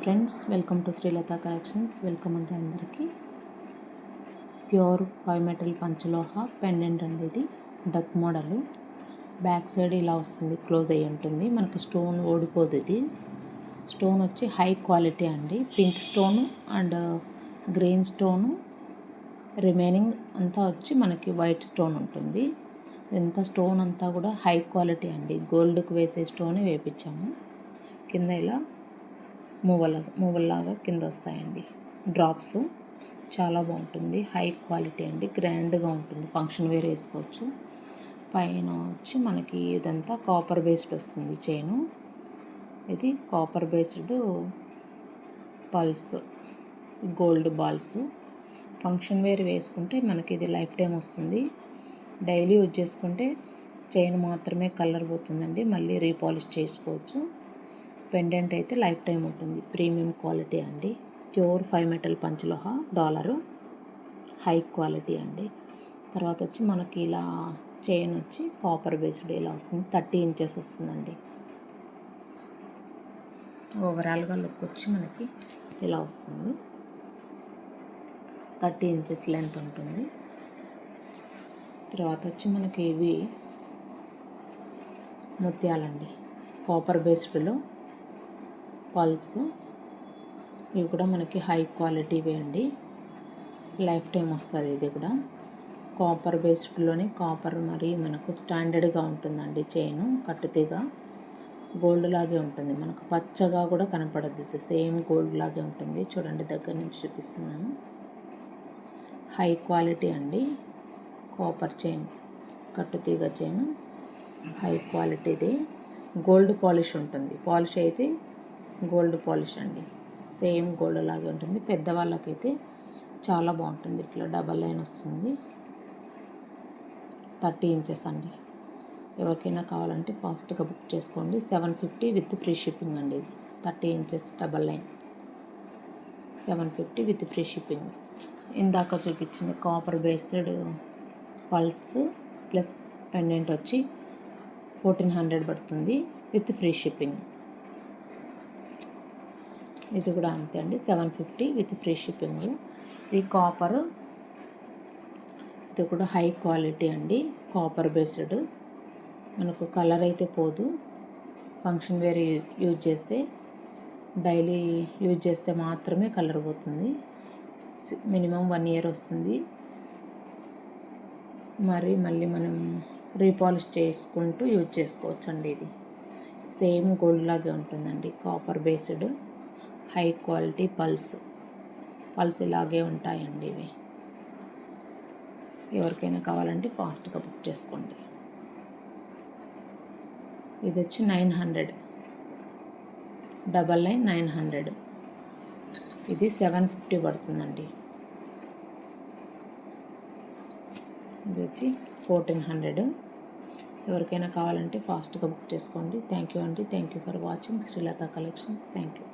Friends, welcome to Srilatha collections. Welcome అంటే అందరికీ. Pure 5 metal పంచలోహ pendant అండి. ఇది డక్ మోడల్. బ్యాక్ సైడ్ ఇలా వస్తుంది, క్లోజ్ అయ్యి ఉంటుంది. మనకు స్టోన్ ఓడిపోదు. ఇది స్టోన్ వచ్చి హై క్వాలిటీ అండి. Pink stone and green stone, remaining అంతా వచ్చి మనకి వైట్ స్టోన్ ఉంటుంది. ఎంత స్టోన్ అంతా కూడా హై క్వాలిటీ అండి. గోల్డ్కి వేసే స్టోనే వేపించాము. కింద ఇలా మూవల్లాగా కింద వస్తాయండి డ్రాప్స్. చాలా బాగుంటుంది, హై క్వాలిటీ అండి, గ్రాండ్గా ఉంటుంది. ఫంక్షన్ వేర్ వేసుకోవచ్చు. పైన వచ్చి మనకి ఇదంతా కాపర్ బేస్డ్ వస్తుంది చైను. ఇది copper based plus gold balls. Function wear వేసుకుంటే మనకి ఇది లైఫ్ టైం వస్తుంది. డైలీ యూజ్ చేసుకుంటే చైన్ మాత్రమే కలర్ పోతుందండి, మళ్ళీ రీపాలిష్ చేసుకోవచ్చు. పెండెంట్ అయితే లైఫ్ టైం ఉంటుంది. ప్రీమియం క్వాలిటీ అండి. ప్యూర్ 5 మెటల్ పంచలోహ డాలరు, హై క్వాలిటీ అండి. తర్వాత వచ్చి మనకి ఇలా చైన్ వచ్చి కాపర్ బేస్డ్ ఇలా వస్తుంది. 30 ఇంచెస్ వస్తుందండి. ఓవరాల్గా లుక్ వచ్చి మనకి ఇలా వస్తుంది. 30 ఇంచెస్ లెంత్ ఉంటుంది. తర్వాత వచ్చి మనకి ఇవి ముత్యాలండి, కాపర్ బేస్డ్లో పల్స్. ఇవి కూడా మనకి హై క్వాలిటీవే అండి, లైఫ్ టైం వస్తుంది. ఇది కూడా కాపర్ బేస్డ్లోనే కాపర్ మరి మనకు స్టాండర్డ్గా ఉంటుందండి. చైను కట్టుతీగ గోల్డ్ లాగే ఉంటుంది. మనకు పచ్చగా కూడా కనపడద్దు, సేమ్ గోల్డ్ లాగే ఉంటుంది. చూడండి, దగ్గర నుంచి చూపిస్తున్నాను. హై క్వాలిటీ అండి. కాపర్ చైన్, కట్టుతీగ చైన్, హై క్వాలిటీది. గోల్డ్ పాలిష్ ఉంటుంది. పాలిష్ అయితే గోల్డ్ పాలిష్ అండి, సేమ్ గోల్డ్ లాగే ఉంటుంది. పెద్దవాళ్ళకైతే చాలా బాగుంటుంది. ఇట్లా డబల్ లైన్ వస్తుంది. 30 ఇంచెస్ అండి. ఎవరికైనా కావాలంటే ఫాస్ట్గా బుక్ చేసుకోండి. 750 విత్ ఫ్రీ షిప్పింగ్ అండి. ఇది 30 inches double line, 750 with free shipping. ఇందాక చూపించింది copper based pulse plus pendant వచ్చి 1400 పడుతుంది విత్ ఫ్రీ షిప్పింగ్. ఇది కూడా అంతే అండి, 750 విత్ ఫ్రీ షిప్పింగ్. ఇది కాపర్, ఇది కూడా హై క్వాలిటీ అండి. కాపర్ బేస్డ్ మనకు కలర్ అయితే పోదు. ఫంక్షన్ వేర్ యూజ్ చేస్తే, డైలీ యూజ్ చేస్తే మాత్రమే కలర్ పోతుంది. మినిమం 1 ఇయర్ వస్తుంది. మళ్ళీ మనం రీపాలిష్ చేసుకుంటూ యూజ్ చేసుకోవచ్చు అండి. ఇది సేమ్ గోల్డ్ లాగే ఉంటుందండి. Copper based high quality pulse ఇలాగే ఉంటాయండి. ఇవి ఎవరికైనా కావాలంటే ఫాస్ట్గా బుక్ చేసుకోండి. ఇది వచ్చి 900, డబల్ లైన్ 900. ఇది 750 పడుతుందండి. ఇది వచ్చి 1400. ఎవరికైనా కావాలంటే ఫాస్ట్గా బుక్ చేసుకోండి. థ్యాంక్ యూ అండి. Thank you for watching Srilatha collections. Thank you.